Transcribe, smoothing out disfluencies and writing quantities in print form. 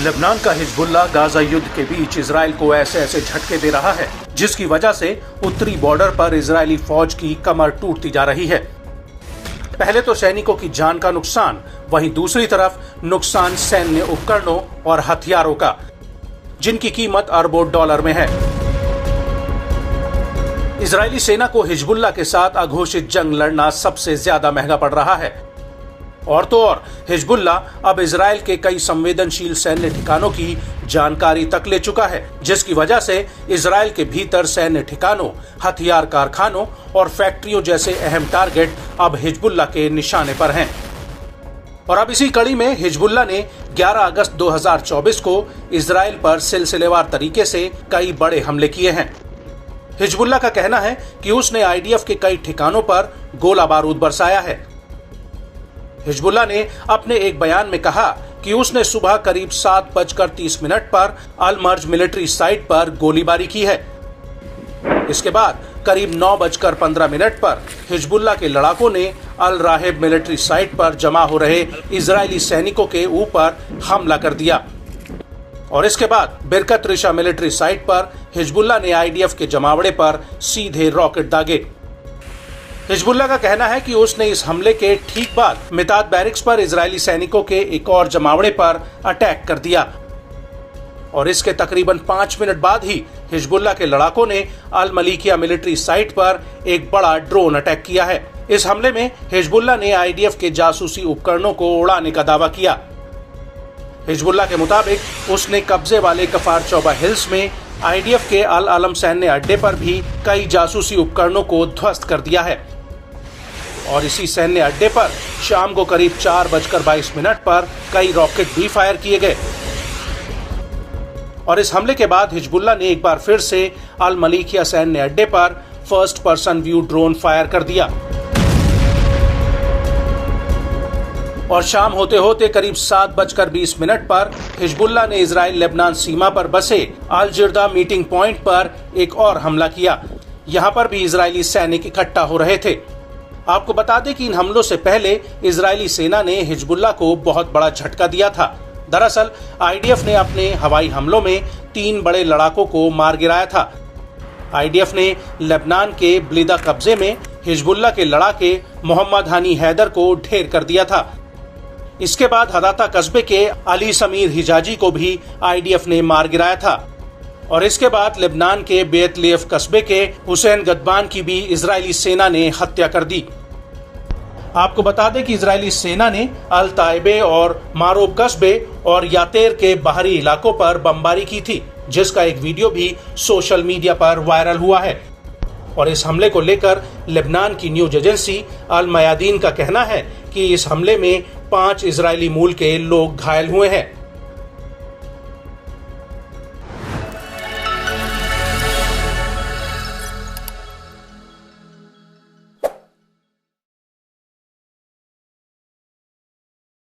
Lebanon का Hezbollah Gaza युद्ध के बीच इजराइल को ऐसे ऐसे झटके दे रहा है जिसकी वजह से उत्तरी बॉर्डर पर इजरायली फौज की कमर टूटती जा रही है। पहले तो सैनिकों की जान का नुकसान, वहीं दूसरी तरफ नुकसान सैन्य उपकरणों और हथियारों का, जिनकी कीमत अरबों डॉलर में है। इजरायली सेना को हिजबुल्लाह के साथ अघोषित जंग लड़ना सबसे ज्यादा महंगा पड़ रहा है। और तो और हिजबुल्लाह अब इजराइल के कई संवेदनशील सैन्य ठिकानों की जानकारी तक ले चुका है, जिसकी वजह से इजराइल के भीतर सैन्य ठिकानों, हथियार कारखानों और फैक्ट्रियों जैसे अहम टारगेट अब हिजबुल्लाह के निशाने पर हैं। और अब इसी कड़ी में हिजबुल्लाह ने 11 अगस्त 2024 को इजराइल पर सिलसिलेवार तरीके से कई बड़े हमले किए हैं। हिजबुल्लाह का कहना है कि उसने आईडीएफ के कई ठिकानों पर गोला बारूद बरसाया है। हिजबुल्लाह ने अपने एक बयान में कहा कि उसने सुबह करीब 7:30 पर अल मर्ज मिलिट्री साइट पर गोलीबारी की है। इसके बाद करीब 9:15 पर हिजबुल्लाह के लड़ाकों ने अल राहेब मिलिट्री साइट पर जमा हो रहे इजरायली सैनिकों के ऊपर हमला कर दिया। और इसके बाद बिरकत रिशा मिलिट्री साइट पर हिजबुल्लाह ने आईडीएफ के जमावड़े पर सीधे रॉकेट दागे। हिजबुल्लाह का कहना है कि उसने इस हमले के ठीक बाद मिताद बैरिक्स पर इजरायली सैनिकों के एक और जमावड़े पर अटैक कर दिया। और इसके तकरीबन 5 मिनट बाद ही हिजबुल्लाह के लड़ाकों ने अल मलीकिया मिलिट्री साइट पर एक बड़ा ड्रोन अटैक किया है। इस हमले में हिजबुल्लाह ने आईडीएफ के जासूसी उपकरणों को उड़ाने का दावा किया। हिजबुल्लाह के मुताबिक उसने कब्जे वाले कफार चौबा हिल्स में आईडीएफ के अल अलम सैन्य अड्डे पर भी कई जासूसी उपकरणों को ध्वस्त कर दिया है। और इसी सैन्य अड्डे पर शाम को करीब 4:22 पर कई रॉकेट भी फायर किए गए। और इस हमले के बाद हिजबुल्लाह ने एक बार फिर से अल मलीकिया सैन्य अड्डे पर first person view drone fire कर दिया। और शाम होते होते करीब 7:20 पर हिजबुल्लाह ने इजराइल लेबनान सीमा पर बसे अल जिरदा मीटिंग पॉइंट पर एक और हमला किया। यहाँ पर भी इजरायली सैनिक इकट्ठा हो रहे थे। आपको बता दें कि इन हमलों से पहले इजरायली सेना ने हिजबुल्लाह को बहुत बड़ा झटका दिया था। दरअसल आईडीएफ ने अपने हवाई हमलों में 3 बड़े लड़ाकों को मार गिराया था। आईडीएफ ने लेबनान के ब्लिदा कब्जे में हिजबुल्लाह के लड़ाके मोहम्मद हनी हैदर को ढेर कर दिया था। इसके बाद हदाता कस्बे के अली समीर हिजाजी को भी आईडीएफ ने मार गिराया था। और इसके बाद लेबनान के बेतलेफ कस्बे के हुसैन गदबान की भी इजरायली सेना ने हत्या कर दी। आपको बता दें कि इजरायली सेना ने अल ताइबे और मारोब कस्बे और यातेर के बाहरी इलाकों पर बमबारी की थी, जिसका एक वीडियो भी सोशल मीडिया पर वायरल हुआ है। और इस हमले को लेकर लेबनान की न्यूज एजेंसी अल मयादीन का कहना है कि इस हमले में 5 इजरायली मूल के लोग घायल हुए हैं।